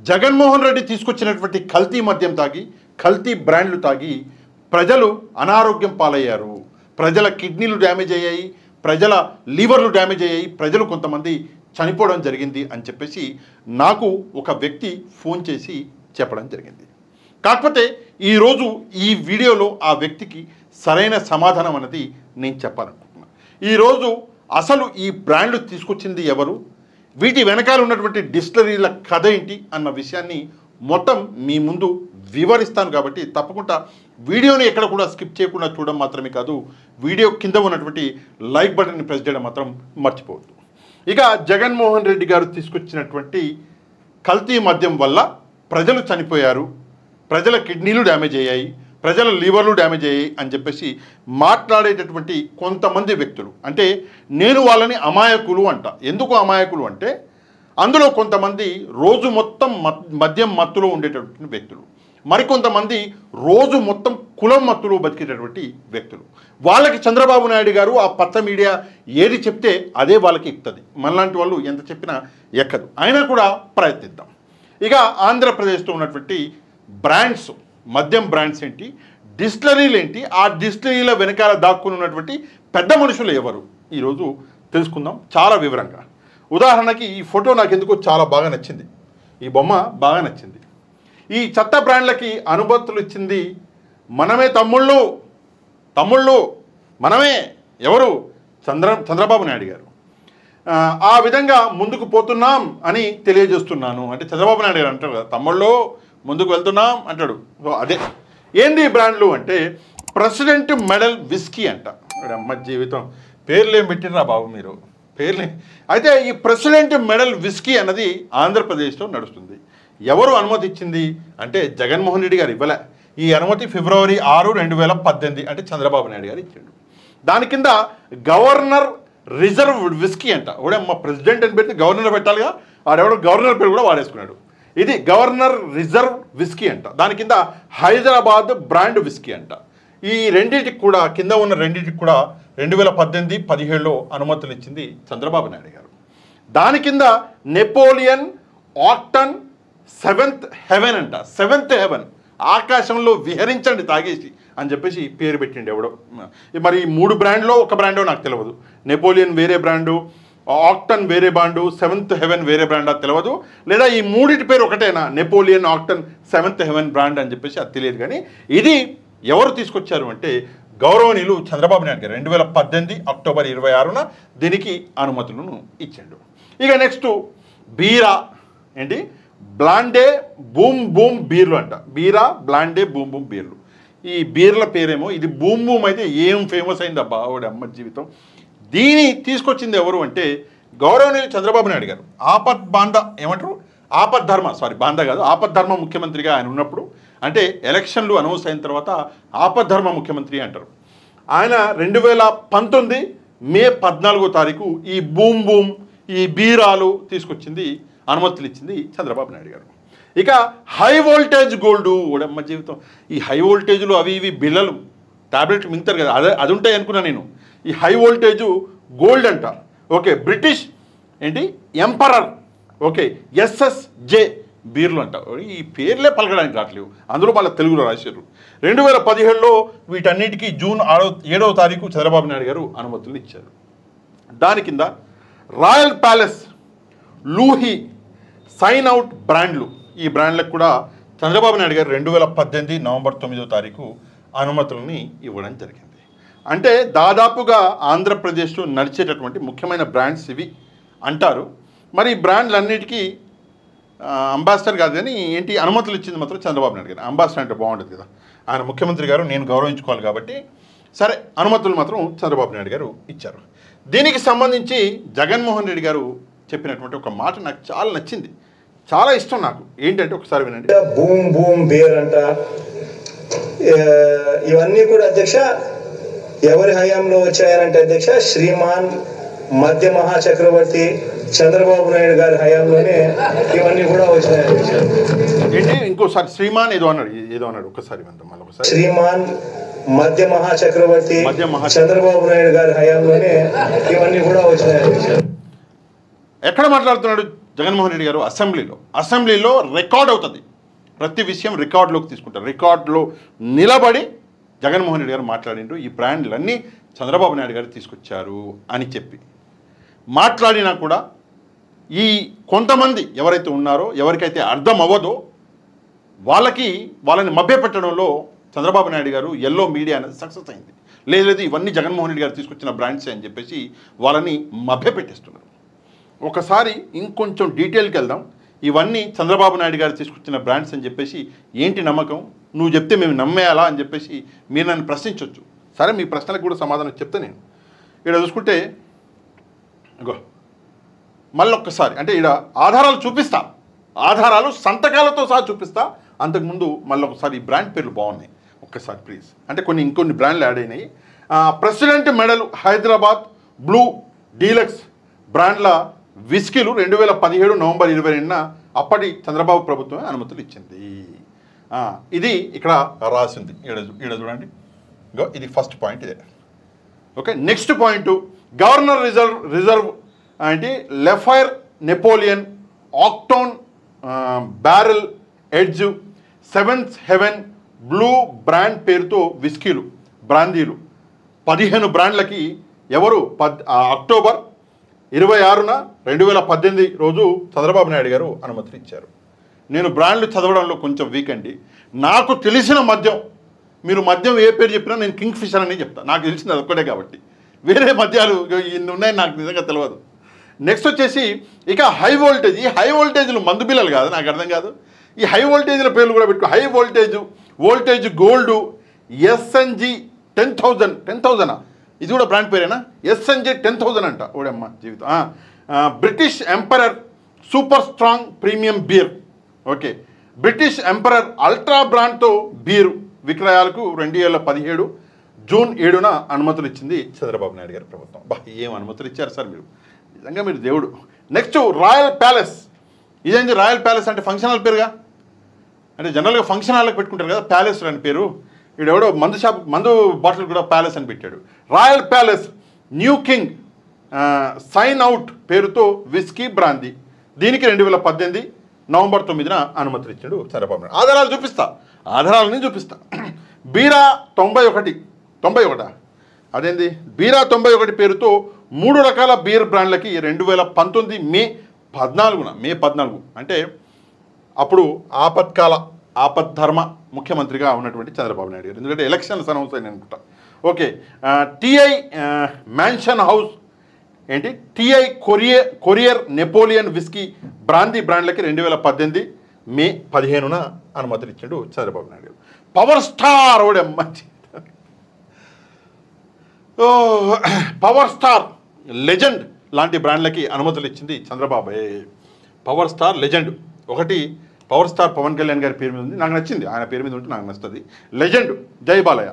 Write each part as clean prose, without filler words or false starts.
జగన్మోహన్ రెడ్డి తీసుకొచ్చినటువంటి కల్తీ మద్యం తాగి కల్తీ బ్రాండ్లు తాగి ప్రజలు అనారోగ్యం పాలయ్యారు. ప్రజల కిడ్నీలు డ్యామేజ్ అయ్యాయి, ప్రజల లివర్లు డ్యామేజ్ అయ్యాయి, ప్రజలు కొంతమంది చనిపోవడం జరిగింది అని చెప్పేసి నాకు ఒక వ్యక్తి ఫోన్ చేసి చెప్పడం జరిగింది. కాకపోతే ఈరోజు ఈ వీడియోలో ఆ వ్యక్తికి సరైన సమాధానం అనేది నేను చెప్పాలనుకుంటున్నాను. ఈరోజు అసలు ఈ బ్రాండ్లు తీసుకొచ్చింది ఎవరు, వీటి వెనకాల ఉన్నటువంటి డిస్టిలరీల కథ ఏంటి అన్న విషయాన్ని మొత్తం మీ ముందు వివరిస్తాను. కాబట్టి తప్పకుండా వీడియోని ఎక్కడ కూడా స్కిప్ చేయకుండా చూడడం మాత్రమే కాదు, వీడియో కింద ఉన్నటువంటి లైక్ బటన్ని ప్రెస్ చేయడం మాత్రం మర్చిపోవద్దు. ఇక జగన్మోహన్ రెడ్డి గారు తీసుకొచ్చినటువంటి కల్తీ మద్యం వల్ల ప్రజలు చనిపోయారు, ప్రజల కిడ్నీలు డ్యామేజ్ అయ్యాయి, ప్రజల లివర్లు డ్యామేజ్ అయ్యాయి అని చెప్పేసి మాట్లాడేటటువంటి కొంతమంది వ్యక్తులు, అంటే నేను వాళ్ళని అమాయకులు అంట. ఎందుకు అమాయకులు అంటే అందులో కొంతమంది రోజు మొత్తం మద్యం మత్తులో ఉండేటటువంటి వ్యక్తులు, మరికొంతమంది రోజు మొత్తం కులం మత్తులో బతికేటటువంటి వ్యక్తులు. వాళ్ళకి చంద్రబాబు నాయుడు గారు ఆ పచ్చ మీడియా ఏది చెప్తే అదే వాళ్ళకి ఎక్కుతుంది. మనలాంటి వాళ్ళు ఎంత చెప్పినా ఎక్కదు. అయినా కూడా ప్రయత్నిద్దాం. ఇక ఆంధ్రప్రదేశ్లో ఉన్నటువంటి బ్రాండ్స్, మద్యం బ్రాండ్స్ ఏంటి, డిస్టిలరీలు ఏంటి, ఆ డిస్టిలరీల వెనకాల దాక్కుని ఉన్నటువంటి పెద్ద మనుషులు ఎవరు, ఈరోజు తెలుసుకుందాం చాలా వివరంగా. ఉదాహరణకి ఈ ఫోటో నాకు ఎందుకో చాలా బాగా నచ్చింది, ఈ బొమ్మ బాగా నచ్చింది. ఈ చెత్త బ్రాండ్లకి అనుమతులు ఇచ్చింది మనమే తమ్ముళ్ళు మనమే. ఎవరు? చంద్రబాబు నాయుడు గారు. ఆ విధంగా ముందుకు పోతున్నాం అని తెలియజేస్తున్నాను అంటే చంద్రబాబు నాయుడు గారు అంటారు కదా, తమ్ముళ్ళు ముందుకు వెళ్తున్నాం అంటాడు. సో అదే ఏంది బ్రాండ్లు అంటే ప్రెసిడెంట్ మెడల్ విస్కీ అంట. అమ్మ జీవితం, పేర్లు ఏం పెట్టినరా బాబు మీరు, పేర్లే. అయితే ఈ ప్రెసిడెంట్ మెడల్ విస్కీ అన్నది ఆంధ్రప్రదేశ్లో నడుస్తుంది. ఎవరు అనుమతి ఇచ్చింది అంటే జగన్మోహన్ రెడ్డి గారు ఇవ్వలే. ఈ అనుమతి February 6, 2018 అంటే చంద్రబాబు నాయుడు గారు ఇచ్చాడు. దాని కింద గవర్నర్ రిజర్వ్ విస్కీ అంట. మా ప్రెసిడెంట్ అని పెడితే గవర్నర్ పెట్టాలిగా, ఆడెవడో గవర్నర్ పేరు కూడా వాడేసుకున్నాడు. ఇది గవర్నర్ రిజర్వ్ విస్కీ అంట. దాని కింద హైదరాబాద్ బ్రాండ్ విస్కీ అంట. ఈ రెండింటికి కూడా, కింద ఉన్న రెండింటికి కూడా 2018, 17లో అనుమతులు ఇచ్చింది చంద్రబాబు నాయుడు గారు. దాని కింద నెపోలియన్ ఆక్టన్ సెవెంత్ హెవెన్ అంట. సెవెంత్ హెవెన్, ఆకాశంలో విహరించండి తాగేసి అని చెప్పేసి పేరు పెట్టిండు ఎవడో. మరి ఈ 3 బ్రాండ్లో ఒక బ్రాండో నాకు తెలియదు. నెపోలియన్ వేరే బ్రాండు, ఆక్టన్ వేరే బ్రాండు, సెవెంత్ హెవెన్ వేరే బ్రాండ్ అది తెలియదు. లేదా ఈ మూడింటి పేరు ఒకటేనా, నెపోలియన్, ఆక్టన్, సెవెంత్ హెవెన్ బ్రాండ్ అని చెప్పేసి అది తెలియదు. కానీ ఇది ఎవరు తీసుకొచ్చారు అంటే గౌరవనీయులు చంద్రబాబు నాయుడు గారు 2018 అక్టోబర్ 26న దీనికి అనుమతులను ఇచ్చాడు. ఇక నెక్స్ట్ బీరా ఏంటి, బ్లాండే బూమ్ బూమ్ బీర్లు అంట. బీరా, బ్లాండే, బూమ్ బూమ్ బీర్లు. ఈ బీర్ల పేరేమో ఇది బూమ్ బూమ్ అయితే ఏం ఫేమస్ అయింది అబ్బా వాడి అమ్మ జీవితం. దీన్ని తీసుకొచ్చింది ఎవరు అంటే గౌరవనీయులు చంద్రబాబు నాయుడు గారు. ఆపద్ధర్మ ముఖ్యమంత్రిగా ఆయన ఉన్నప్పుడు, అంటే ఎలక్షన్లు అనౌన్స్ అయిన తర్వాత ఆపద్ధర్మ ముఖ్యమంత్రి అంటారు. ఆయన 2019 మే 14వ తారీఖు ఈ బూమ్ బూమ్, ఈ బీరాలు తీసుకొచ్చింది, అనుమతులు ఇచ్చింది చంద్రబాబు నాయుడు గారు. ఇక హై వోల్టేజ్ గోల్డ్, ఓడమ్మ జీవితం. ఈ హై వోల్టేజ్లు అవి ఇవి బిళ్ళలు టాబ్లెట్లు మింగుతారు కదా, అది ఉంటాయి అనుకున్నా నేను. ఈ హై వోల్టేజు గోల్డ్ అంట. ఓకే, బ్రిటిష్ ఏంటి ఎంపరర్, ఓకే SSJ బీర్లు అంట. ఈ పేర్లే పలకడానికి రావట్లేవు, అందులో మళ్ళీ తెలుగులో రాశారు. 2017లో వీటన్నిటికీ జూన్ 7వ తారీఖు చంద్రబాబు నాయుడు గారు అనుమతులు ఇచ్చారు. దాని కింద రాయల్ ప్యాలెస్, లూహి, సైన్ అవుట్ బ్రాండ్లు, ఈ బ్రాండ్లకు కూడా చంద్రబాబు నాయుడు గారు 2018 నవంబర్ 9వ తారీఖు అనుమతులని ఇవ్వడం జరిగింది. అంటే దాదాపుగా ఆంధ్రప్రదేశ్లో నడిచేటటువంటి ముఖ్యమైన బ్రాండ్స్ ఇవి అంటారు. మరి ఈ బ్రాండ్లన్నిటికీ అంబాసిడర్ కాదు కానీ ఏంటి అనుమతులు ఇచ్చింది మాత్రం చంద్రబాబు నాయుడు గారు. అంబాసిడర్ అంటే బాగుంటుంది కదా, ఆయన ముఖ్యమంత్రి గారు, నేను గౌరవించుకోవాలి కాబట్టి సరే అనుమతులు మాత్రం చంద్రబాబు నాయుడు గారు ఇచ్చారు. దీనికి సంబంధించి జగన్మోహన్ రెడ్డి గారు చెప్పినటువంటి ఒక మాట నాకు చాలా నచ్చింది, చాలా ఇష్టం నాకు. ఏంటంటే ఒకసారి వినండి. బూమ్ బూమ్ బేర్ అంట, ఇవన్నీ కూడా అధ్యక్ష ఎవరి హయాంలో వచ్చాయనంటే అధ్యక్ష శ్రీమాన్ మధ్య మహాచక్రవర్తి చంద్రబాబు నాయుడు గారి హయాంలోనే ఇవన్నీ కూడా వచ్చాయి అధ్యక్ష. ఏంటి ఇంకోసారి శ్రీమాన్ ఏదో అన్నాడు ఒకసారి మళ్ళీ ఒకసారి. శ్రీమాన్ మధ్య మహాచక్రవర్తి చంద్రబాబు నాయుడు గారి హయాంలోనే ఇవన్నీ కూడా వచ్చాయి అధ్యక్ష. ఎక్కడ మాట్లాడుతున్నాడు జగన్మోహన్ రెడ్డి గారు అసెంబ్లీలో రికార్డ్ అవుతుంది, ప్రతి విషయం రికార్డులోకి తీసుకుంటారు. రికార్డులో నిలబడి జగన్మోహన్ రెడ్డి గారు మాట్లాడిండ్రు ఈ బ్రాండ్లన్నీ చంద్రబాబు నాయుడు గారు తీసుకొచ్చారు అని చెప్పి మాట్లాడినా కూడా ఈ కొంతమంది ఎవరైతే ఉన్నారో, ఎవరికైతే అర్థం అవ్వదో వాళ్ళని మభ్యపెట్టడంలో చంద్రబాబు నాయుడు గారు ఎల్లో మీడియా అనేది సక్సెస్ అయింది. లేదు ఇవన్నీ జగన్మోహన్ రెడ్డి గారు తీసుకొచ్చిన బ్రాండ్సే అని చెప్పేసి వాళ్ళని మభ్యపెట్టేస్తున్నారు. ఒకసారి ఇంకొంచెం డీటెయిల్కి వెళ్దాం. ఇవన్నీ చంద్రబాబు నాయుడు గారు తీసుకొచ్చిన బ్రాండ్స్ అని చెప్పేసి ఏంటి నమ్మకం, నువ్వు చెప్తే మేము నమ్మేయాలా అని చెప్పేసి మీరు నన్ను ప్రశ్నించవచ్చు. సరే, మీ ప్రశ్నలకు కూడా సమాధానం చెప్తే నేను ఇక్కడ చూసుకుంటే ఇగో మళ్ళొక్కసారి అంటే ఇక్కడ ఆధారాలు చూపిస్తా, ఆధారాలు సంతకాలతో సహా చూపిస్తా. అంతకుముందు మళ్ళొకసారి ఈ బ్రాండ్ పేర్లు బాగున్నాయి, ఒక్కసారి ప్లీజ్. అంటే ఇంకొన్ని బ్రాండ్లు యాడ్ అయినాయి. President medal Hyderabad blue deluxe బ్రాండ్ల విస్కీలు 2017 నవంబర్ 22న అప్పటి చంద్రబాబు ప్రభుత్వమే అనుమతులు ఇచ్చింది. ఇది ఇక్కడ రాసింది, ఈడ చూడండి. ఇది ఫస్ట్ పాయింట్ ఇదే. Okay, next point governor reserve అంటే లెఫైర్ నెపోలియన్ ఆక్టోన్ barrel edge sevens heaven blue brand పేరుతో విస్కీలు బ్రాందీలు 15 బ్రాండ్లకి ఎవరు అక్టోబర్ 26న 2018 రోజు చంద్రబాబు నాయుడు గారు అనుమతులు ఇచ్చారు. నేను బ్రాండ్లు చదవడంలో కొంచెం వీక్ అండి. నాకు తెలిసిన మద్యం, మీరు మద్యం ఏ పేరు చెప్పినా నేను కింగ్ ఫిషర్ అని చెప్తాను, నాకు తెలిసింది అదొక్కటే కాబట్టి. వేరే మద్యాలు ఇన్ని ఉన్నాయని నాకు నిజంగా తెలియదు. నెక్స్ట్ వచ్చేసి ఇక హై వోల్టేజ్. ఈ హై వోల్టేజ్లు మందు బిల్లలు కాదు, నాకు అర్థం కాదు. ఈ హై వోల్టేజ్ల పేర్లు కూడా పెట్టుకో. హై వోల్టేజ్ గోల్డ్ ఎస్ఎన్జి 10,000 ఇది కూడా బ్రాండ్ పేరేనా? ఎస్ఎన్జి 10,000 అంట. ఓడమ్మ జీవితం. British emperor super strong premium beer. Okay, British emperor ultra బ్రాండ్తో బీరు విక్రయాలకు 2017 జూన్ 7న అనుమతులు ఇచ్చింది చంద్రబాబు నాయుడు గారి ప్రభుత్వం. ఏం అనుమతులు ఇచ్చారు సార్ మీరు, నిజంగా మీరు దేవుడు. Next royal palace. ఇదేంటి రాయల్ ప్యాలెస్ అంటే ఫంక్షన్ హాల్ పేరుగా, అంటే జనరల్గా ఫంక్షన్ హాల్కి పెట్టుకుంటారు కదా ప్యాలెస్ అని పేరు. వీడెవడో మందు బాటిల్ కూడా ప్యాలెస్ అని పెట్టాడు. Royal palace new king sign out పేరుతో విస్కీ బ్రాందీ. దీనికి 2018 నవంబర్ 9న అనుమతులు ఇచ్చాడు చంద్రబాబు నాయుడు. ఆధారాలని చూపిస్తా. బీరా 91 అదేంది బీరా 91 పేరుతో 3 రకాల బీర్ బ్రాండ్లకి 2019 మే 14 అంటే అప్పుడు ఆపద్ధర్మ ముఖ్యమంత్రిగా ఉన్నటువంటి చంద్రబాబు నాయుడు గారు, ఎందుకంటే ఎలక్షన్స్ అనౌన్స్ అయినాయి అనుకుంటా. ఓకే, టీఐ మ్యాన్షన్ హౌస్ ఏంటి TI courier Napoleon whisky brandy బ్రాండ్లకి 2018 మే 15న అనుమతులు ఇచ్చాడు చంద్రబాబు నాయుడు గారు. Power star power star legend లాంటి బ్రాండ్లకి అనుమతులు ఇచ్చింది చంద్రబాబు. పవర్ స్టార్ లెజెండ్ ఒకటి, పవర్ స్టార్ పవన్ కళ్యాణ్ గారి పేరు మీద ఉంది, నాకు నచ్చింది. ఆయన పేరు మీద ఉంటే నాకు నచ్చుతుంది. లెజెండ్ జై బాలయ్య.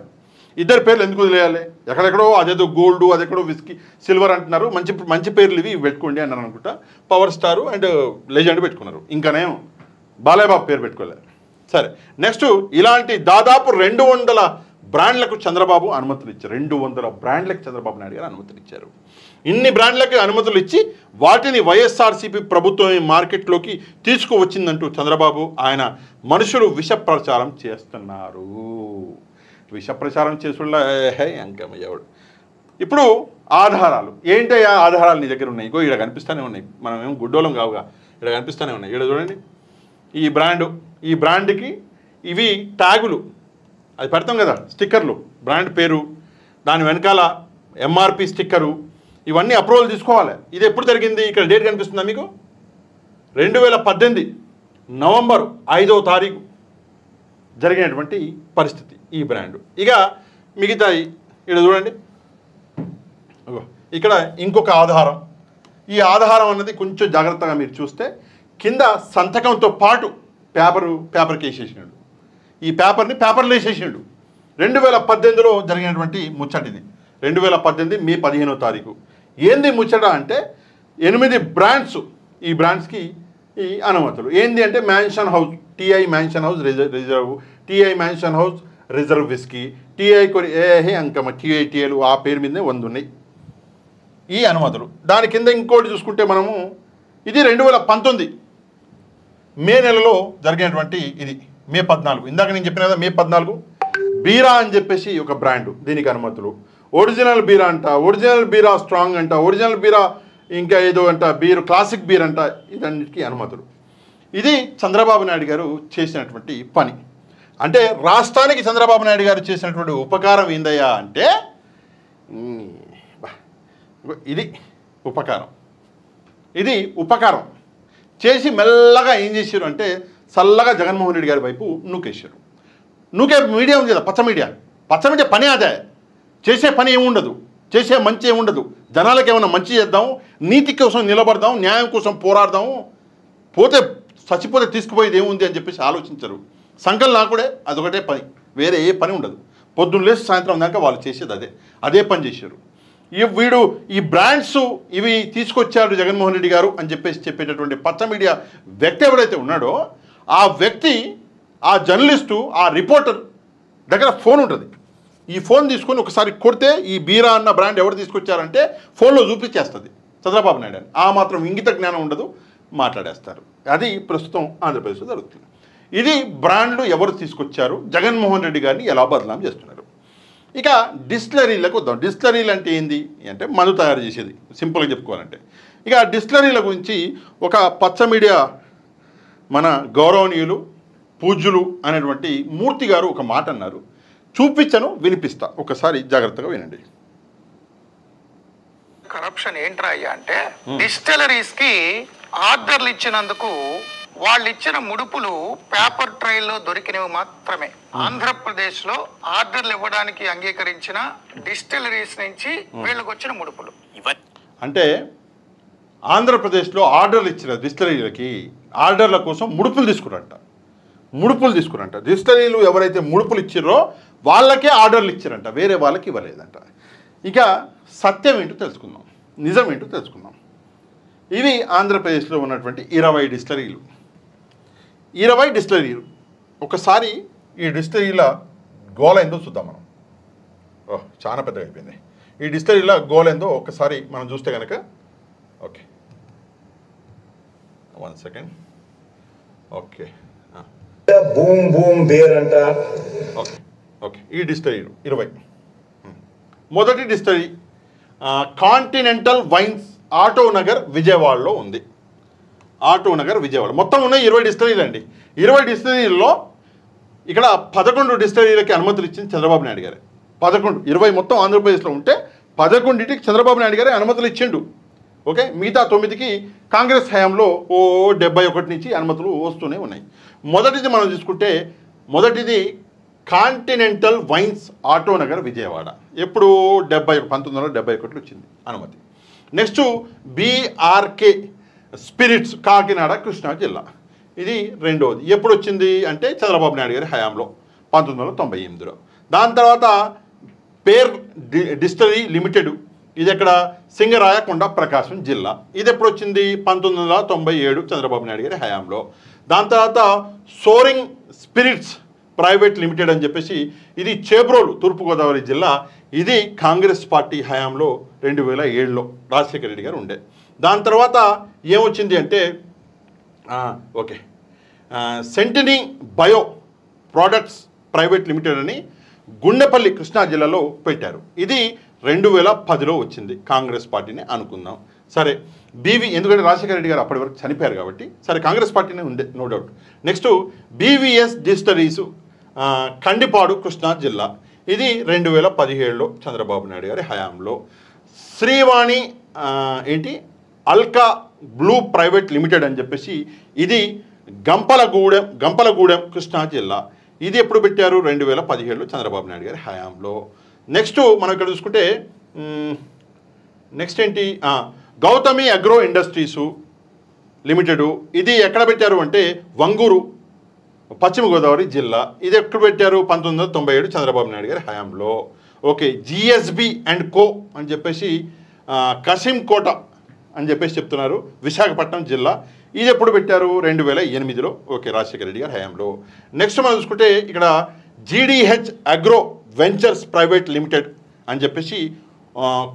ఇద్దరు పేర్లు ఎందుకు వదిలేయాలి? ఎక్కడెక్కడో అదేదో గోల్డ్, అదెక్కడో విస్కీ సిల్వర్ అంటున్నారు. మంచి పేర్లు ఇవి పెట్టుకోండి అన్నారు అనుకుంటా. పవర్ స్టారు అండ్ లెజెండ్ పెట్టుకున్నారు. ఇంకానే బాలయ్య బాబు పేరు పెట్టుకోలేదు. సరే, నెక్స్ట్ ఇలాంటి దాదాపు 200 బ్రాండ్లకు చంద్రబాబు అనుమతులు ఇచ్చారు. 200 బ్రాండ్లకు చంద్రబాబు నాయుడు గారు అనుమతులు ఇచ్చారు. ఇన్ని బ్రాండ్లకు అనుమతులు ఇచ్చి వాటిని వైఎస్ఆర్సీపీ ప్రభుత్వం మార్కెట్లోకి తీసుకువచ్చిందంటూ చంద్రబాబు ఆయన మనుషులు విష ప్రచారం చేస్తున్నారు. విష ప్రచారం చేసుళ్ళ అంకమయ్యేవాడు. ఇప్పుడు ఆధారాలు ఏంటయ్యా? ఆధారాలు నీ దగ్గర ఉన్నాయి. ఇక్కడ కనిపిస్తూనే ఉన్నాయి, మనం ఏం గుడ్డోళం కావుగా, ఇక్కడ కనిపిస్తూనే ఉన్నాయి. ఇక్కడ చూడండి, ఈ బ్రాండ్కి ఇవి ట్యాగులు, అది పెడతాం కదా స్టిక్కర్లు, బ్రాండ్ పేరు, దాని వెనకాల ఎంఆర్పి స్టిక్కరు, ఇవన్నీ అప్రూవల్ తీసుకోవాలి. ఇది ఎప్పుడు జరిగింది? ఇక్కడ డేట్ కనిపిస్తుందా మీకు? 2018 నవంబర్ 5వ తారీఖు జరిగినటువంటి పరిస్థితి ఈ బ్రాండ్. ఇక మిగతా ఇక్కడ చూడండి, ఇక్కడ ఇంకొక ఆధారం. ఈ ఆధారం అన్నది కొంచెం జాగ్రత్తగా మీరు చూస్తే కింద సంతకంతో పాటు పేపర్కి వేసేసినాడు. ఈ పేపర్లో వేసేసినాడు. 2018లో జరిగినటువంటి ముచ్చటిది. 2018 మే 15వ తారీఖు. ఏంది ముచ్చట అంటే 8 బ్రాండ్స్, ఈ బ్రాండ్స్కి ఈ అనుమతులు. ఏంది అంటే mansion house, TI mansion house reserve, TI mansion house reserve whisky, TI Ankamma టీఐటీఏలు ఆ పేరు మీదనే 100 ఉన్నాయి ఈ అనుమతులు. దాని కింద ఇంకోటి చూసుకుంటే మనము ఇది 2019 మే నెలలో జరిగినటువంటి ఇది మే 14. ఇందాక నేను చెప్పిన కదా మే 14 బీరా అని చెప్పేసి ఒక బ్రాండ్, దీనికి అనుమతులు. ఒరిజినల్ బీరా అంట, ఒరిజినల్ బీరా స్ట్రాంగ్ అంట, ఒరిజినల్ బీరా ఇంకా ఏదో అంట, బీర్ క్లాసిక్ బీర్ అంట, ఇదన్నిటికీ అనుమతులు. ఇది చంద్రబాబు నాయుడు గారు చేసినటువంటి పని. అంటే రాష్ట్రానికి చంద్రబాబు నాయుడు గారు చేసినటువంటి ఉపకారం ఏందయ్యా అంటే ఇది ఉపకారం. ఇది ఉపకారం చేసి మెల్లగా ఏం చేశారు అంటే చల్లగా జగన్మోహన్ రెడ్డి గారి వైపు నూకేశారు. నూకే మీడియా ఉంది కదా, పచ్చ మీడియా పని అదే. చేసే పని ఏముండదు, చేసే మంచి ఏముండదు. జనాలకు ఏమైనా మంచి చేద్దాం, నీతి కోసం నిలబడదాం, న్యాయం కోసం పోరాడదాం, పోతే చచ్చిపోతే తీసుకుపోయేది ఏముంది అని చెప్పేసి ఆలోచించరు. సంకల్ నాకుడే అదొకటే పని, వేరే ఏ పని ఉండదు. పొద్దున్న లేచి సాయంత్రం దాకా వాళ్ళు చేసేది అదే పని చేశారు. వీడు ఈ బ్రాండ్స్ ఇవి తీసుకొచ్చాడు జగన్మోహన్ రెడ్డి గారు అని చెప్పేసి చెప్పేటటువంటి పచ్చ మీడియా వ్యక్తి ఎవడైతే ఉన్నాడో ఆ వ్యక్తి, ఆ జర్నలిస్టు, ఆ రిపోర్టర్ దగ్గర ఫోన్ ఉంటుంది. ఈ ఫోన్ తీసుకొని ఒకసారి కొడితే ఈ బీరా అన్న బ్రాండ్ ఎవరు తీసుకొచ్చారంటే ఫోన్లో చూపించేస్తుంది చంద్రబాబు నాయుడు అని. ఆ మాత్రం ఇంగిత జ్ఞానం ఉండదు, మాట్లాడేస్తారు. అది ప్రస్తుతం ఆంధ్రప్రదేశ్లో జరుగుతుంది. ఇది బ్రాండ్లు ఎవరు తీసుకొచ్చారు, జగన్మోహన్ రెడ్డి గారిని ఎలా బదనాం చేస్తున్నారు. ఇక డిస్టిలరీలకు వద్దాం. డిస్టిలరీలు అంటే ఏంది అంటే మందు తయారు చేసేది, సింపుల్గా చెప్పుకోవాలంటే. ఇక డిస్టిలరీల గురించి ఒక పచ్చ మీడియా మన గౌరవనీయులు పూజ్యులు అనేటువంటి మూర్తి గారు ఒక మాట అన్నారు. చూపించను, వినిపిస్తా, ఒకసారి జాగ్రత్తగా వినండి. కరప్షన్ ఏంట్రా అయ్యా అంటే డిస్టిలరీస్ కి ఆర్డర్లు ఇచ్చినందుకు వాళ్ళు ఇచ్చిన ముడుపులు పేపర్ ట్రైల్లో దొరికినవి మాత్రమే. ఆంధ్రప్రదేశ్ లో ఆర్డర్లు ఇవ్వడానికి అంగీకరించిన డిస్టిలరీస్ నుంచి వీళ్ళకి వచ్చిన ముడుపులు అంటే ఆంధ్రప్రదేశ్లో ఆర్డర్లు ఇచ్చిన డిస్టిలరీలకి ఆర్డర్ల కోసం ముడుపులు తీసుకురంట. డిస్టిలరీలు ఎవరైతే ముడుపులు ఇచ్చారో వాళ్ళకే ఆర్డర్లు ఇచ్చారంట, వేరే వాళ్ళకి ఇవ్వలేదంట. ఇక సత్యం ఏంటో తెలుసుకుందాం, నిజం ఏంటో తెలుసుకుందాం. ఇవి ఆంధ్రప్రదేశ్లో ఉన్నటువంటి 20 డిస్టిలరీలు. 20 డిస్టిలరీలు. ఒకసారి ఈ డిస్టిలరీల గోల ఏందో చూద్దాం మనం. చాలా పెద్దగా అయిపోయింది. ఈ డిస్టిలరీల గోల ఏందో ఒకసారి మనం చూస్తే కనుక, okay 1 second, okay boom boom bear అంట. ఓకే ఈ డిస్టిలరీలు 20. మొదటి distillery continental wines, auto Nagar విజయవాడలో ఉంది. ఆటో నగర్ విజయవాడ. మొత్తం ఉన్నాయి 20 డిస్టిలరీలు అండి. 20 డిస్టిలరీల్లో ఇక్కడ 11 డిస్టిలరీలకి అనుమతులు ఇచ్చింది చంద్రబాబు నాయుడు గారే. 11, 20 మొత్తం ఆంధ్రప్రదేశ్లో ఉంటే 11కి చంద్రబాబు నాయుడు గారే అనుమతులు ఇచ్చిండు. ఓకే, మిగతా 9కి కాంగ్రెస్ హయాంలో 71 నుంచి అనుమతులు వస్తూనే ఉన్నాయి. మొదటిది మనం చూసుకుంటే మొదటిది continental wines, auto Nagar Vijayawada. ఎప్పుడు 1971 వచ్చింది అనుమతి. Next BRK spirits, Kakinada Krishna జిల్లా. ఇది రెండవది. ఎప్పుడు వచ్చింది అంటే చంద్రబాబు నాయుడు గారి హయాంలో 1998లో. దాని తర్వాత పేర్ డిస్టిలరీ లిమిటెడ్, ఇది ఎక్కడ సింగరాయకొండ ప్రకాశం జిల్లా. ఇది ఎప్పుడు వచ్చింది 1997 చంద్రబాబు నాయుడు గారి హయాంలో. దాని తర్వాత సోరింగ్ స్పిరిట్స్ ప్రైవేట్ లిమిటెడ్ అని చెప్పేసి ఇది చేబ్రోలు తూర్పుగోదావరి జిల్లా. ఇది కాంగ్రెస్ పార్టీ హయాంలో 2007లో రాజశేఖర రెడ్డి గారు ఉండే. దాని తర్వాత ఏమొచ్చింది అంటే okay Sentini bio products private limited అని గుండెపల్లి కృష్ణా జిల్లాలో పెట్టారు. ఇది 2010లో వచ్చింది, కాంగ్రెస్ పార్టీని అనుకుందాం. సరే ఎందుకంటే రాజశేఖర రెడ్డి గారు అప్పటి వరకు చనిపోయారు కాబట్టి సరే కాంగ్రెస్ పార్టీనే ఉండే, no doubt. Next BVS distilleries Kandipadu Krishna జిల్లా. ఇది 2017లో చంద్రబాబు నాయుడు గారి హయాంలో. Srivani Alka blue private limited అని చెప్పేసి ఇది గంపలగూడెం కృష్ణా జిల్లా. ఇది ఎప్పుడు పెట్టారు 2017లో చంద్రబాబు నాయుడు గారి హయాంలో. నెక్స్ట్ మనం ఇక్కడ చూసుకుంటే నెక్స్ట్ ఏంటి గౌతమి అగ్రో ఇండస్ట్రీసు లిమిటెడు. ఇది ఎక్కడ పెట్టారు అంటే వంగూరు పశ్చిమ గోదావరి జిల్లా. ఇది ఎక్కడ పెట్టారు 1997 చంద్రబాబు నాయుడు గారి హయాంలో. ఓకే జిఎస్బి అండ్ కో అని చెప్పేసి కసింకోట అని చెప్పేసి చెప్తున్నారు, విశాఖపట్నం జిల్లా. ఇది ఎప్పుడు పెట్టారు 2008లో, ఓకే రాజశేఖర రెడ్డి గారి హయాంలో. నెక్స్ట్ మనం చూసుకుంటే ఇక్కడ జీడిహెచ్ అగ్రో వెంచర్స్ ప్రైవేట్ లిమిటెడ్ అని చెప్పేసి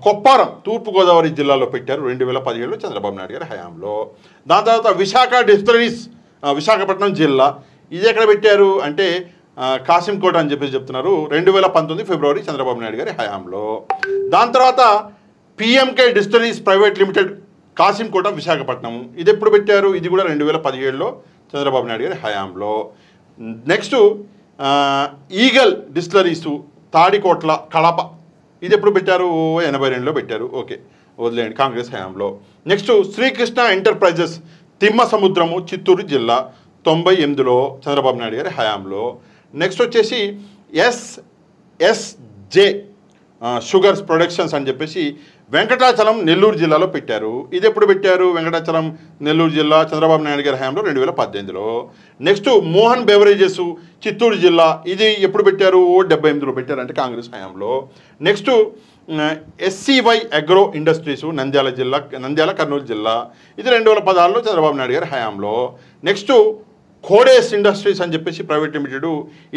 కొప్పారం తూర్పుగోదావరి జిల్లాలో పెట్టారు 2017లో చంద్రబాబు నాయుడు గారి హయాంలో. దాని తర్వాత విశాఖ డిస్టిలరీస్ విశాఖపట్నం జిల్లా, ఇది ఎక్కడ పెట్టారు అంటే కాసింకోట అని చెప్పేసి చెప్తున్నారు, 2019 ఫిబ్రవరి చంద్రబాబు నాయుడు గారి హయాంలో. దాని తర్వాత PMK distilleries private limited Kasimkota Visakhapatnam, ఇది ఎప్పుడు పెట్టారు, ఇది కూడా 2017లో చంద్రబాబు నాయుడు గారి హయాంలో. నెక్స్ట్ ఈగల్ డిస్టిలరీసు తాడికోట్ల కడప, ఇది ఎప్పుడు పెట్టారు, 82లో పెట్టారు. ఓకే, వదిలేండి, కాంగ్రెస్ హయాంలో. నెక్స్ట్ శ్రీకృష్ణ ఎంటర్ప్రైజెస్ తిమ్మ సముద్రము చిత్తూరు జిల్లా, 98లో చంద్రబాబు నాయుడు గారి హయాంలో. నెక్స్ట్ వచ్చేసి ఎస్ఎస్జే షుగర్స్ ప్రొడక్షన్స్ అని చెప్పేసి వెంకటాచలం నెల్లూరు జిల్లాలో పెట్టారు, ఇది ఎప్పుడు పెట్టారు, వెంకటాచలం నెల్లూరు జిల్లా చంద్రబాబు నాయుడు గారి హయాంలో 2018లో. నెక్స్ట్ మోహన్ బెవరేజెస్ చిత్తూరు జిల్లా, ఇది ఎప్పుడు పెట్టారు, 78లో పెట్టారు, అంటే కాంగ్రెస్ హయాంలో. Next SCY agro industries Nandyal Kurnool జిల్లా, ఇది 2016లో చంద్రబాబు నాయుడు గారి హయాంలో. నెక్స్ట్ కోడేస్ ఇండస్ట్రీస్ అని చెప్పేసి ప్రైవేట్ లిమిటెడ్,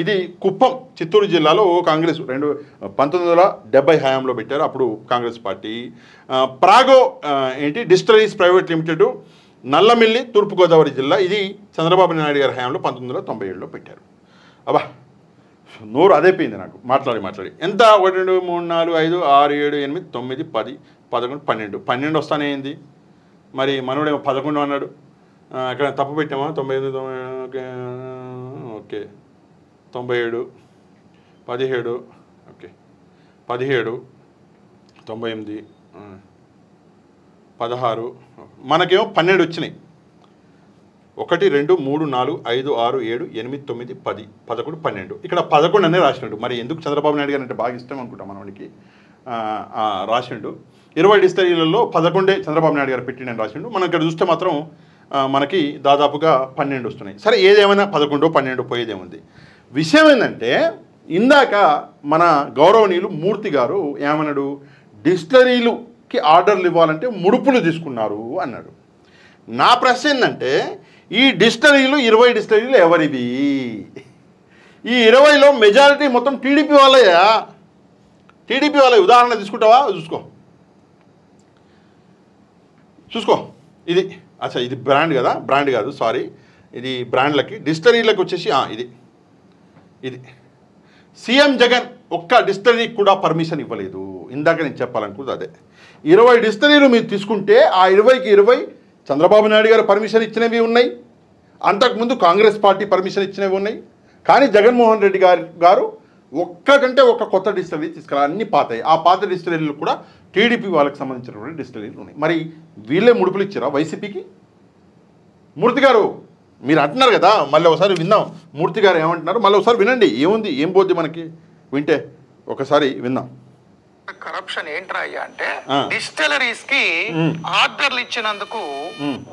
ఇది కుప్పం చిత్తూరు జిల్లాలో కాంగ్రెస్ 1970 హయాంలో పెట్టారు, అప్పుడు కాంగ్రెస్ పార్టీ. Prago distilleries private limited Nallamilli Thurpu Godavari జిల్లా, ఇది చంద్రబాబు నాయుడు గారి హయాంలో 1997లో పెట్టారు. అబ్బా, నోరు అదైపోయింది నాకు మాట్లాడి. ఎంత 1 2 3 4 5 6 7 8 9 10 11 12 వస్తానే అయింది. మరి మనోడేమో 11 అన్నాడు, అక్కడ తప్పు పెట్టామా, 99 ఓకే 97 17 ఓకే 17 99 16, మనకేమో 12 వచ్చినాయి. 1 2 3 4 5 6 7 8 9 10 11 12, ఇక్కడ 11 అనే రాసినాడు. మరి ఎందుకు చంద్రబాబు నాయుడు గారు అంటే బాగా ఇష్టం అనుకుంటాం మనవాడికి, రాసిండు. 20 డిస్టిలరీలలో 11 చంద్రబాబు నాయుడు గారు పెట్టిండని రాసిండు. మనం ఇక్కడ చూస్తే మాత్రం మనకి దాదాపుగా 12 వస్తున్నాయి. సరే, ఏదేమైనా 11 12 పోయేదేముంది. విషయం ఏంటంటే, ఇందాక మన గౌరవనీయులు మూర్తి గారు ఏమన్నాడు, డిస్టిలరీలుకి ఆర్డర్లు ఇవ్వాలంటే ముడుపులు తీసుకున్నారు అన్నాడు. నా ప్రశ్న ఏంటంటే, ఈ డిస్టిలరీలు 20 డిస్టిలరీలు ఎవరివి? ఈ 20లో మెజారిటీ మొత్తం టీడీపీ వాళ్ళయా? టీడీపీ వాళ్ళ ఉదాహరణ తీసుకుంటావా? చూసుకో. ఇది అచ్చా, ఇది బ్రాండ్ కదా, బ్రాండ్ కాదు, సారీ, ఇది బ్రాండ్లకి. డిస్టిలరీలకు వచ్చేసి ఇది సీఎం జగన్ ఒక్క డిస్టిలరీకి కూడా పర్మిషన్ ఇవ్వలేదు. ఇందాక నేను చెప్పాలనుకుంది అదే. 20 డిస్టిలరీలు మీరు తీసుకుంటే ఆ 20కి 20 చంద్రబాబు నాయుడు గారు పర్మిషన్ ఇచ్చినవి ఉన్నాయి, అంతకుముందు కాంగ్రెస్ పార్టీ పర్మిషన్ ఇచ్చినవి ఉన్నాయి. కానీ జగన్మోహన్ రెడ్డి గారు ఒక్కటంటే ఒక్క కొత్త డిస్టిలరీ తీసుకురా, అన్ని పాతాయి. ఆ పాత డిస్టిలరీలు కూడా టీడీపీ వాళ్ళకి సంబంధించినటువంటి డిస్టిలరీలు ఉన్నాయి. మరి వీళ్ళే ముడుపులు ఇచ్చారా వైసీపీకి? మూర్తి గారు మీరు అంటున్నారు కదా, మళ్ళీ ఒకసారి విందాం. మూర్తి గారు ఏమంటున్నారు మళ్ళీ ఒకసారి వినండి. ఏముంది, ఏం పోద్ది మనకి, వింటే ఒకసారి విందాం. కరప్షన్ ఏంట్రా అయ్యా అంటే, డిస్టిలరీస్ కి ఆర్డర్లు ఇచ్చినందుకు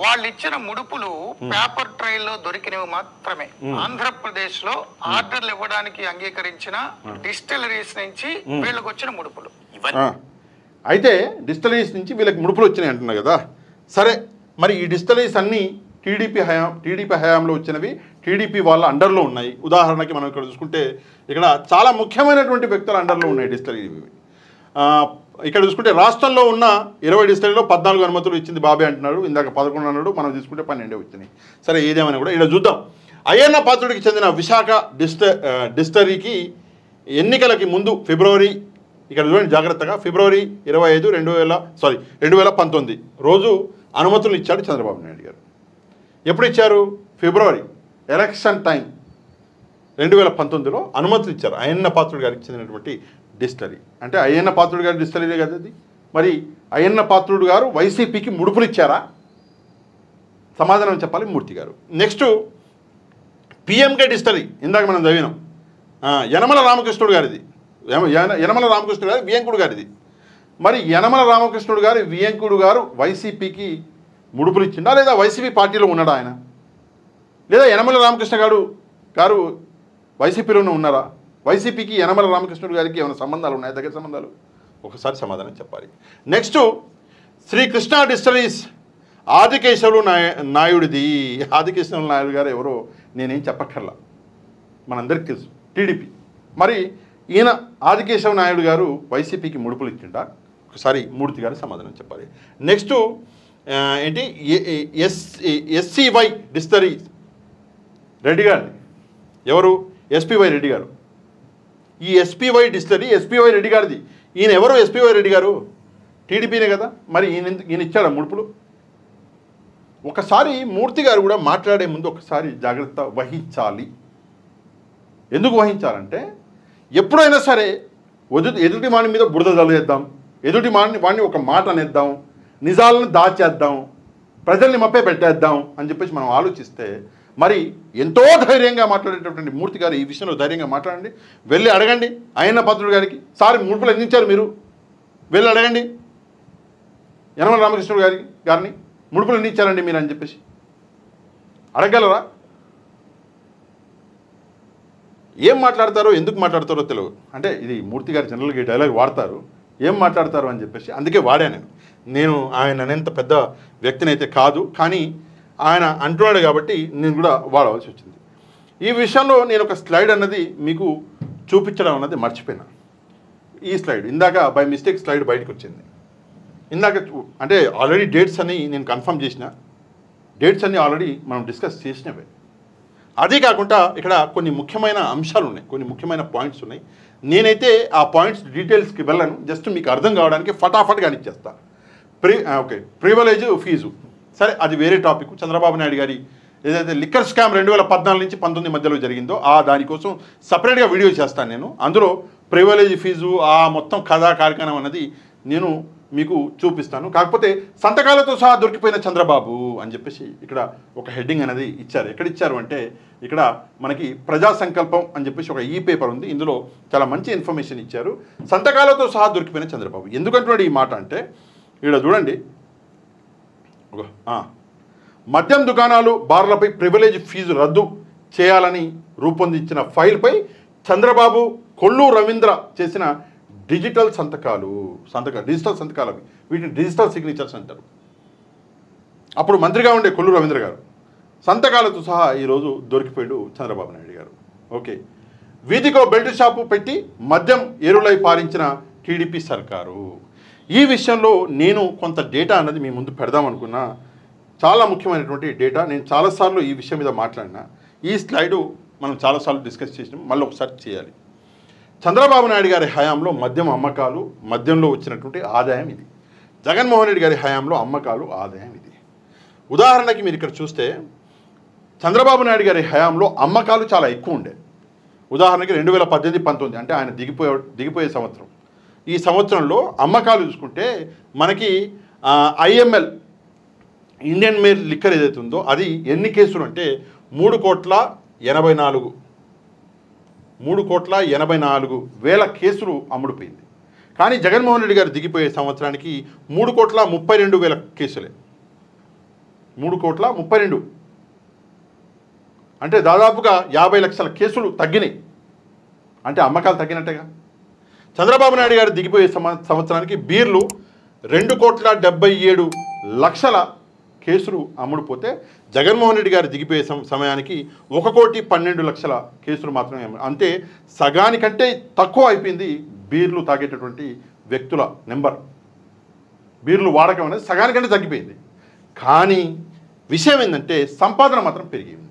వాళ్ళు ఇచ్చిన ముడుపులు పేపర్ ట్రైల్ లో దొరికినవి మాత్రమే. ఆంధ్రప్రదేశ్ లో ఆర్డర్లు ఇవ్వడానికి అంగీకరించిన డిస్టిలరీస్ నుంచి వీళ్ళకి వచ్చిన ముడుపులు. అయితే డిస్టిలరీస్ నుంచి వీళ్ళకి ముడుపులు వచ్చినాయి అంటున్నారు కదా. సరే, మరి ఈ డిస్టిలరీస్ అన్నీ టీడీపీ హయాంలో వచ్చినవి, టీడీపీ వాళ్ళ అండర్లో ఉన్నాయి. ఉదాహరణకి మనం ఇక్కడ చూసుకుంటే, ఇక్కడ చాలా ముఖ్యమైనటువంటి వ్యక్తుల అండర్లో ఉన్నాయి డిస్టిలరీ. ఇక్కడ చూసుకుంటే రాష్ట్రంలో ఉన్న 20 డిస్టిలరీలో 14 అనుమతులు ఇచ్చింది బాబే అంటున్నాడు. ఇందాక 11 అన్నాడు, మనం తీసుకుంటే 12 వచ్చినాయి. సరే, ఏదేమైనా కూడా ఇక్కడ చూద్దాం. అయ్యన్న పాత్రుడికి చెందిన విశాఖ డిస్టిలరీకి ఎన్నికలకి ముందు ఫిబ్రవరి, ఇక్కడ చూడండి జాగ్రత్తగా, ఫిబ్రవరి 25 2019 రోజు అనుమతులు ఇచ్చాడు చంద్రబాబు నాయుడు గారు. ఎప్పుడు ఇచ్చారు? ఫిబ్రవరి, ఎలక్షన్ టైం 2019లో అనుమతులు ఇచ్చారు అయ్యన్న పాత్రుడు గారికి చెందినటువంటి డిస్టిలరీ. అంటే అయ్యన్న పాత్రుడు గారి డిస్టిలరీ కదా అది. మరి అయ్యన్న పాత్రుడు గారు వైసీపీకి ముడుపులు ఇచ్చారా? సమాధానం చెప్పాలి మూర్తి గారు. నెక్స్ట్ పిఎంకే డిస్టిలరీ, ఇందాక మనం చదివినాం, యనమల రామకృష్ణుడు గారిది. యనమల రామకృష్ణుడు గారు వియంకుడు గారిది. మరి యనమల రామకృష్ణుడు గారు వియంకుడు గారు వైసీపీకి ముడుపులు ఇచ్చిండా, లేదా వైసీపీ పార్టీలో ఉన్నాడా ఆయన, లేదా యనమల రామకృష్ణ గారు వైసీపీలోనే ఉన్నారా? వైసీపీకి యనమల రామకృష్ణుడు గారికి ఏమైనా సంబంధాలు ఉన్నాయా, దగ్గర సంబంధాలు? ఒకసారి సమాధానం చెప్పాలి. నెక్స్ట్ శ్రీకృష్ణ డిస్టిలరీస్ ఆదికేశవులు నాయుడిది. ఆదికేశవులు నాయుడు గారు ఎవరో నేనేం చెప్పక్కర్లా, మనందరికీ తెలుసు, టీడీపీ. మరి ఈయన ఆదికేశవ నాయుడు గారు వైసీపీకి ముడుపులు ఇచ్చిండా? ఒకసారి మూర్తి గారు సమాధానం చెప్పాలి. నెక్స్ట్ ఏంటి ఎస్సీవై డిస్టరీ రెడ్డి గారిది ఎవరు? ఎస్పీవై రెడ్డి గారు. ఈ ఎస్పీవై డిస్టరీ ఎస్పీవై రెడ్డి గారిది. ఈయన ఎవరు? ఎస్పీవై రెడ్డి గారు టీడీపీనే కదా, మరి ఈయన ఇచ్చాడా ముడుపులు? ఒకసారి మూర్తి గారు కూడా మాట్లాడే ముందు ఒకసారి జాగ్రత్త వహించాలి. ఎందుకు వహించాలంటే ఎప్పుడైనా సరే ఎదుటి వాని మీద బురద చల్లేద్దాం, ఎదుటి వాడిని ఒక మాట అనేద్దాం, నిజాలను దాచేద్దాం, ప్రజల్ని మప్పే పెట్టేద్దాం అని చెప్పేసి మనం ఆలోచిస్తే మరి ఎంతో ధైర్యంగా మాట్లాడేటటువంటి మూర్తి గారు ఈ విషయంలో ధైర్యంగా మాట్లాడండి. వెళ్ళి అడగండి అయ్యన్న పాత్రుడు గారికి, సార్ ముడుపులు అందించారు మీరు, వెళ్ళి అడగండి యనమల రామకృష్ణుడు గారిని ముడుపులు అందించారండి మీరు అని చెప్పేసి అడగలరా? ఏం మాట్లాడతారో ఎందుకు మాట్లాడతారో తెలియదు. అంటే ఇది మూర్తి గారు జనరల్గా ఈ డైలాగ్ వాడతారు, ఏం మాట్లాడతారు అని చెప్పేసి అందుకే వాడాను. నేను ఆయన అనేంత పెద్ద వ్యక్తిని అయితే కాదు, కానీ ఆయన అంటున్నాడు కాబట్టి నేను కూడా వాడవలసి వచ్చింది. ఈ విషయంలో నేను ఒక స్లైడ్ అన్నది మీకు చూపించడం అన్నది మర్చిపోయినా. ఈ స్లైడ్ ఇందాక బై మిస్టేక్ స్లైడ్ బయటకు వచ్చింది. ఇందాక అంటే ఆల్రెడీ డేట్స్ అన్ని నేను కన్ఫర్మ్ చేసిన, డేట్స్ అన్నీ ఆల్రెడీ మనం డిస్కస్ చేసినవే. అదే కాకుండా ఇక్కడ కొన్ని ముఖ్యమైన అంశాలు ఉన్నాయి, కొన్ని ముఖ్యమైన పాయింట్స్ ఉన్నాయి. నేనైతే ఆ పాయింట్స్ డీటెయిల్స్కి వెళ్ళను, జస్ట్ మీకు అర్థం కావడానికి ఫటాఫట్గా ఇచ్చేస్తా. ప్రివిలేజ్ ఫీజు సరే, అది వేరే టాపిక్. చంద్రబాబు నాయుడు గారి ఏదైతే లిక్కర్ స్కామ్ 2014 నుంచి 19 మధ్యలో జరిగిందో దానికోసం సపరేట్గా వీడియో చేస్తాను నేను. అందులో ప్రివిలేజ్ ఫీజు ఆ మొత్తం కథా కార్యక్రమం అన్నది నేను మీకు చూపిస్తాను. కాకపోతే సంతకాలతో సహా దొరికిపోయిన చంద్రబాబు అని చెప్పేసి ఇక్కడ ఒక హెడ్డింగ్ అనేది ఇచ్చారు. ఎక్కడ ఇచ్చారు అంటే ఇక్కడ మనకి ప్రజా సంకల్పం అని చెప్పేసి ఒక ఈ పేపర్ ఉంది, ఇందులో చాలా మంచి ఇన్ఫర్మేషన్ ఇచ్చారు. సంతకాలతో సహా దొరికిపోయిన చంద్రబాబు ఎందుకంటున్నాడు ఈ మాట అంటే ఇక్కడ చూడండి. మద్యం దుకాణాలు బార్లపై ప్రివిలేజ్ ఫీజు రద్దు చేయాలని రూపొందించిన ఫైల్పై చంద్రబాబు కొల్లు రవీంద్ర చేసిన డిజిటల్ సంతకాలు అవి, వీటిని డిజిటల్ సిగ్నేచర్స్ అంటారు. అప్పుడు మంత్రిగా ఉండే కొల్లు రవీంద్ర గారు సంతకాలతో సహా ఈరోజు దొరికిపోయాడు చంద్రబాబు నాయుడు గారు. ఓకే, వీధికో బెల్ట్ షాపు పెట్టి మద్యం ఏరులై పారించిన టీడీపీ సర్కారు. ఈ విషయంలో నేను కొంత డేటా అన్నది మీ ముందు పెడదామనుకున్నా. చాలా ముఖ్యమైనటువంటి డేటా. నేను చాలాసార్లు ఈ విషయం మీద మాట్లాడినా. ఈ స్లైడు మనం చాలాసార్లు డిస్కస్ చేసినాం, మళ్ళీ ఒకసారి చేయాలి. చంద్రబాబు నాయుడు గారి హయాంలో మద్యం అమ్మకాలు, మద్యంలో వచ్చినటువంటి ఆదాయం ఇది. జగన్మోహన్ రెడ్డి గారి హయాంలో అమ్మకాలు, ఆదాయం ఇది. ఉదాహరణకి మీరు ఇక్కడ చూస్తే చంద్రబాబు నాయుడు గారి హయాంలో అమ్మకాలు చాలా ఎక్కువ ఉండే. ఉదాహరణకి 2018-19 అంటే ఆయన దిగిపోయే సంవత్సరం. ఈ సంవత్సరంలో అమ్మకాలు చూసుకుంటే మనకి IML ఇండియన్ మేల్ లిక్కర్ ఏదైతే ఉందో అది ఎన్ని కేసులు అంటే 3,84,000 కేసులు అమ్ముడుపోయింది. కానీ జగన్మోహన్ రెడ్డి గారు దిగిపోయే సంవత్సరానికి 3,32,000 కేసులే. 3,32,000 అంటే దాదాపుగా 50 లక్షల కేసులు తగ్గినాయి. అంటే అమ్మకాలు తగ్గినట్టేగా. చంద్రబాబు నాయుడు గారు దిగిపోయే సంవత్సరానికి బీర్లు 2,77,00,000 కేసులు అమ్ముడుపోతే జగన్మోహన్ రెడ్డి గారు దిగిపోయే సమయానికి 1,12,00,000 కేసులు మాత్రమే. అంటే సగానికంటే తక్కువ అయిపోయింది బీర్లు తాగేటటువంటి వ్యక్తుల నెంబర్. బీర్లు వాడకం అనేది సగానికంటే తగ్గిపోయింది. కానీ విషయం ఏంటంటే సంపాదన మాత్రం పెరిగింది.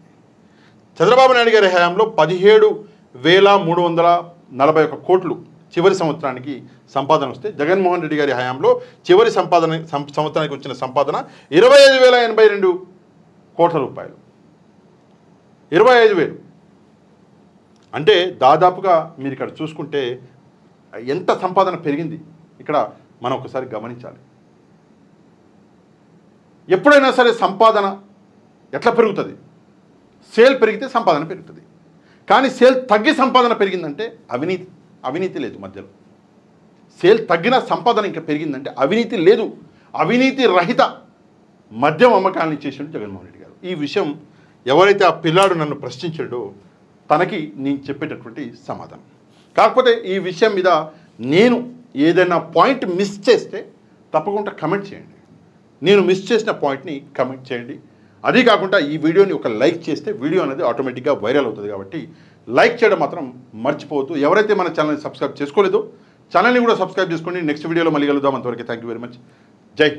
చంద్రబాబు నాయుడు గారి హయాంలో 17,341 కోట్లు చివరి సంవత్సరానికి సంపాదన వస్తే జగన్మోహన్ రెడ్డి గారి హయాంలో చివరి సంవత్సరానికి వచ్చిన సంపాదన 25,082 కోట్ల రూపాయలు. 25,000 అంటే దాదాపుగా మీరు ఇక్కడ చూసుకుంటే ఎంత సంపాదన పెరిగింది ఇక్కడ మనం ఒకసారి గమనించాలి. ఎప్పుడైనా సరే సంపాదన ఎట్లా పెరుగుతుంది? సేల్ పెరిగితే సంపాదన పెరుగుతుంది. కానీ సేల్ తగ్గి సంపాదన పెరిగిందంటే అవినీతి లేదు మధ్యలో. సేల్ తగ్గిన సంపాదన ఇంకా పెరిగిందంటే అవినీతి లేదు. అవినీతి రహిత మద్యం అమ్మకాలను చేసాడు జగన్మోహన్ రెడ్డి గారు. ఈ విషయం ఎవరైతే ఆ పిల్లాడు నన్ను ప్రశ్నించాడో తనకి నేను చెప్పేటటువంటి సమాధానం. కాకపోతే ఈ విషయం మీద నేను ఏదైనా పాయింట్ మిస్ చేస్తే తప్పకుండా కమెంట్ చేయండి. నేను మిస్ చేసిన పాయింట్ని కమెంట్ చేయండి. అదే కాకుండా ఈ వీడియోని ఒక లైక్ చేస్తే వీడియో అనేది ఆటోమేటిక్గా వైరల్ అవుతుంది. కాబట్టి లైక్ చేయడం మాత్రం మర్చిపోవద్దు. ఎవరైతే మన ఛానల్ని సబ్స్క్రైబ్ చేసుకోలేదో ఛానల్ని కూడా సబ్స్క్రైబ్ చేసుకోండి. నెక్స్ట్ వీడియోలో మళ్ళీ కలుద్దాం. అంతవరకు థ్యాంక్ యూ వెరీ మచ్. జై